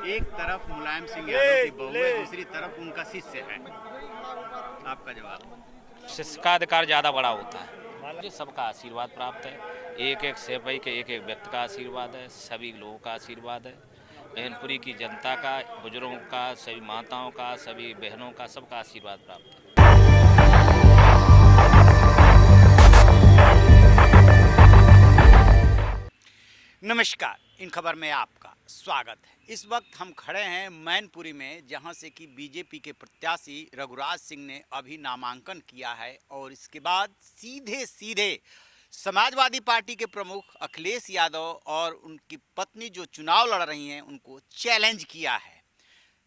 एक तरफ मुलायम सिंह यादव की बहू है, दूसरी तरफ उनका शिष्य है। आपका जवाब? शिष्य का अधिकार ज़्यादा बड़ा होता है। मुझे सबका आशीर्वाद प्राप्त है। एक एक सेवई के एक एक व्यक्ति का आशीर्वाद है, सभी लोगों का आशीर्वाद है। मैनपुरी की जनता का, बुजुर्गों का, सभी माताओं का, सभी बहनों का, सबका आशीर्वाद प्राप्त है। नमस्कार, इन खबर में आपका स्वागत है। इस वक्त हम खड़े हैं मैनपुरी में, जहां से कि बीजेपी के प्रत्याशी रघुराज सिंह ने अभी नामांकन किया है और इसके बाद सीधे सीधे समाजवादी पार्टी के प्रमुख अखिलेश यादव और उनकी पत्नी जो चुनाव लड़ रही हैं उनको चैलेंज किया है।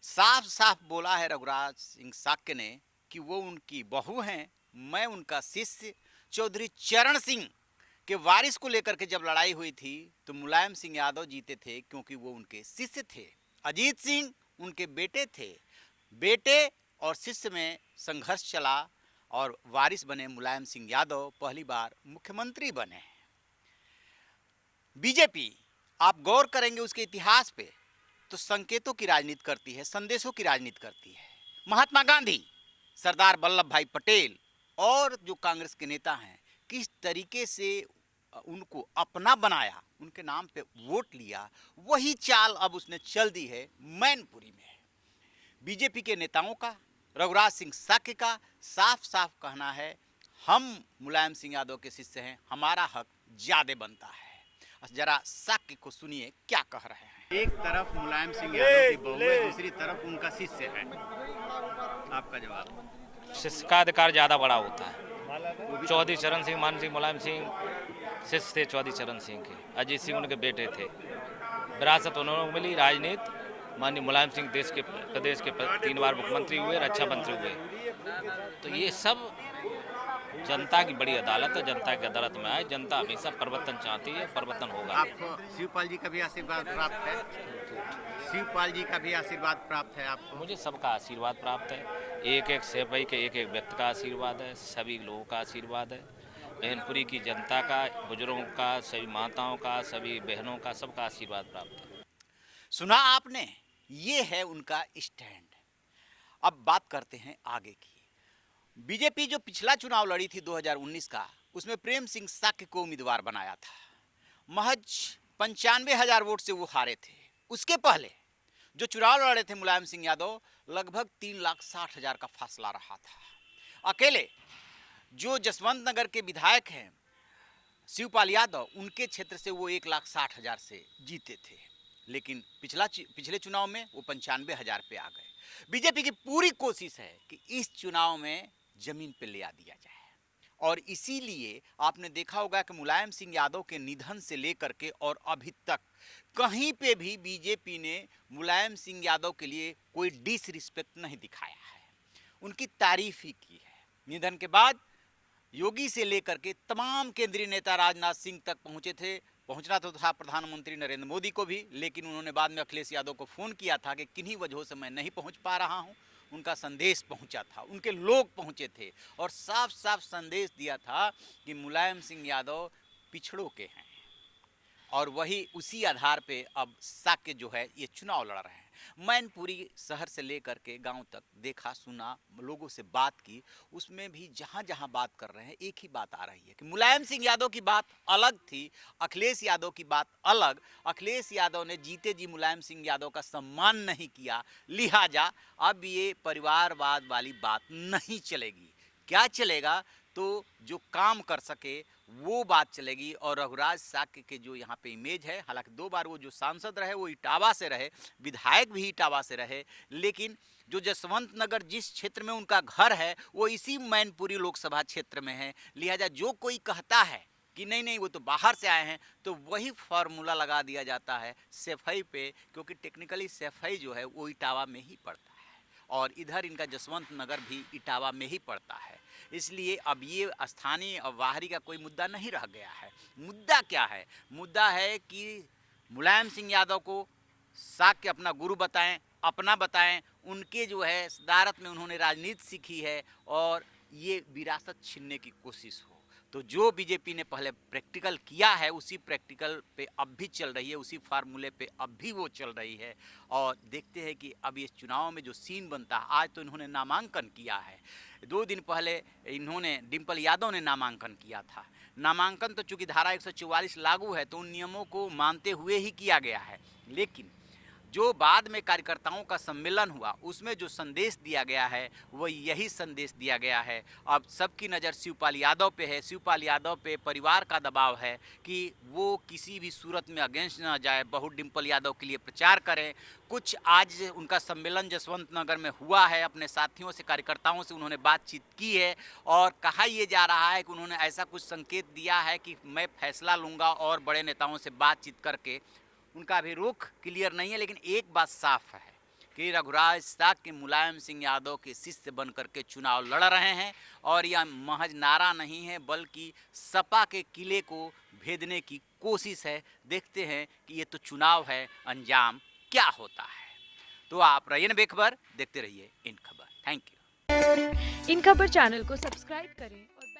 साफ साफ बोला है रघुराज सिंह साक्य ने कि वो उनकी बहू हैं, मैं उनका शिष्य। चौधरी चरण सिंह के वारिस को लेकर के जब लड़ाई हुई थी तो मुलायम सिंह यादव जीते थे क्योंकि वो उनके शिष्य थे। अजीत सिंह उनके बेटे थे। बेटे और शिष्य में संघर्ष चला और वारिस बने मुलायम सिंह यादव, पहली बार मुख्यमंत्री बने। बीजेपी, आप गौर करेंगे उसके इतिहास पे तो संकेतों की राजनीति करती है, संदेशों की राजनीति करती है। महात्मा गांधी, सरदार वल्लभ भाई पटेल और जो कांग्रेस के नेता हैं, किस तरीके से उनको अपना बनाया, उनके नाम पे वोट लिया, वही चाल अब उसने चल दी है मैनपुरी में। बीजेपी के नेताओं का, रघुराज सिंह साक्य का साफ साफ कहना है, हम मुलायम सिंह यादव के शिष्य हैं, हमारा हक ज्यादा बनता है। जरा साक्य को सुनिए क्या कह रहे हैं। एक तरफ मुलायम सिंह यादव की बहू है, दूसरी तरफ उनका शिष्य है। आपका जवाब? शिष्य का अधिकार ज़्यादा बड़ा होता है। चौधरी चरण सिंह, मान सिंह, मुलायम सिंह शिष्य थे चौधरी चरण सिंह के। अजीत सिंह उनके बेटे थे। विरासत उन्होंने मिली राजनीति। माननीय मुलायम सिंह प्रदेश के 3 बार मुख्यमंत्री हुए, रक्षा मंत्री हुए। तो ये सब जनता की बड़ी अदालत है। जनता की अदालत में आए, जनता हमेशा परिवर्तन चाहती है, परिवर्तन होगा। आपको शिवपाल जी का भी आशीर्वाद प्राप्त है? शिवपाल जी का भी आशीर्वाद प्राप्त है आपको? मुझे सबका आशीर्वाद प्राप्त है। एक एक सेवई के एक एक व्यक्ति का आशीर्वाद है, सभी लोगों का आशीर्वाद है। मैनपुरी की जनता का, बुजुर्गों का, सभी माताओं का, सभी बहनों का, सबका आशीर्वाद प्राप्त है। सुना आपने, ये है उनका स्टैंड। अब बात करते हैं आगे की। बीजेपी जो पिछला चुनाव लड़ी थी 2019 का, उसमें प्रेम सिंह साक्य को उम्मीदवार बनाया था। महज 95,000 वोट से वो हारे थे। उसके पहले जो चुनाव लड़े थे मुलायम सिंह यादव, लगभग 3,60,000 का फासला रहा था। अकेले जो जसवंत नगर के विधायक हैं शिवपाल यादव, उनके क्षेत्र से वो 1,60,000 से जीते थे। लेकिन पिछले चुनाव में वो 95,000 पे आ गए। बीजेपी की पूरी कोशिश है कि इस चुनाव में जमीन पे ले आ दिया जाए और इसीलिए आपने देखा होगा कि मुलायम सिंह यादव के निधन से लेकर के और अभी तक कहीं पे भी बीजेपी ने मुलायम सिंह यादव के लिए कोई डिसरिस्पेक्ट नहीं दिखाया है, उनकी तारीफ ही की है। निधन के बाद योगी से लेकर के तमाम केंद्रीय नेता राजनाथ सिंह तक पहुंचना तो था प्रधानमंत्री नरेंद्र मोदी को भी, लेकिन उन्होंने बाद में अखिलेश यादव को फ़ोन किया था कि किन्हीं वजहों से मैं नहीं पहुंच पा रहा हूं। उनका संदेश पहुंचा था, उनके लोग पहुंचे थे और साफ साफ संदेश दिया था कि मुलायम सिंह यादव पिछड़ों के हैं और वही उसी आधार पे अब साक्य जो है ये चुनाव लड़ रहे हैं। मैनपुरी शहर से लेकर के गांव तक देखा, सुना, लोगों से बात की, उसमें भी जहां जहां बात कर रहे हैं एक ही बात आ रही है कि मुलायम सिंह यादव की बात अलग थी, अखिलेश यादव की बात अलग। अखिलेश यादव ने जीते जी मुलायम सिंह यादव का सम्मान नहीं किया, लिहाजा अब ये परिवारवाद वाली बात नहीं चलेगी। क्या चलेगा? तो जो काम कर सके वो बात चलेगी। और रघुराज साक्य के जो यहाँ पे इमेज है, हालांकि 2 बार वो जो सांसद रहे वो इटावा से रहे, विधायक भी इटावा से रहे, लेकिन जो जसवंत नगर जिस क्षेत्र में उनका घर है वो इसी मैनपुरी लोकसभा क्षेत्र में है। लिहाजा जो कोई कहता है कि नहीं नहीं वो तो बाहर से आए हैं, तो वही फार्मूला लगा दिया जाता है सफाई पे, क्योंकि टेक्निकली सफाई जो है वो इटावा में ही पड़ता है और इधर इनका जसवंत नगर भी इटावा में ही पड़ता है। इसलिए अब ये स्थानीय और बाहरी का कोई मुद्दा नहीं रह गया है। मुद्दा क्या है? मुद्दा है कि मुलायम सिंह यादव को साक्य अपना गुरु बताएं, अपना बताएं। उनके जो है सदारत में उन्होंने राजनीति सीखी है और ये विरासत छीनने की कोशिश हो तो जो बीजेपी ने पहले प्रैक्टिकल किया है उसी प्रैक्टिकल पे अब भी चल रही है, उसी फार्मूले पे अब भी वो चल रही है। और देखते हैं कि अब इस चुनाव में जो सीन बनता है, आज तो इन्होंने नामांकन किया है, 2 दिन पहले इन्होंने डिम्पल यादव ने नामांकन किया था। नामांकन तो चूंकि धारा 144 लागू है तो उन नियमों को मानते हुए ही किया गया है, लेकिन जो बाद में कार्यकर्ताओं का सम्मेलन हुआ उसमें जो संदेश दिया गया है वो यही संदेश दिया गया है। अब सबकी नज़र शिवपाल यादव पे है, शिवपाल यादव पे परिवार का दबाव है कि वो किसी भी सूरत में अगेंस्ट ना जाए, बहू डिम्पल यादव के लिए प्रचार करें। कुछ आज उनका सम्मेलन जसवंत नगर में हुआ है, अपने साथियों से, कार्यकर्ताओं से उन्होंने बातचीत की है और कहा यह जा रहा है कि उन्होंने ऐसा कुछ संकेत दिया है कि मैं फैसला लूँगा और बड़े नेताओं से बातचीत करके। उनका अभी रुख क्लियर नहीं है, लेकिन एक बात साफ है कि रघुराज साक्य मुलायम सिंह यादव के शिष्य बन करके चुनाव लड़ रहे हैं और यह महज नारा नहीं है बल्कि सपा के किले को भेदने की कोशिश है। देखते हैं कि ये तो चुनाव है, अंजाम क्या होता है। तो आप रहिए बेखबर, देखते रहिए इन खबर। Thank you. इन खबर चैनल को सब्सक्राइब करें और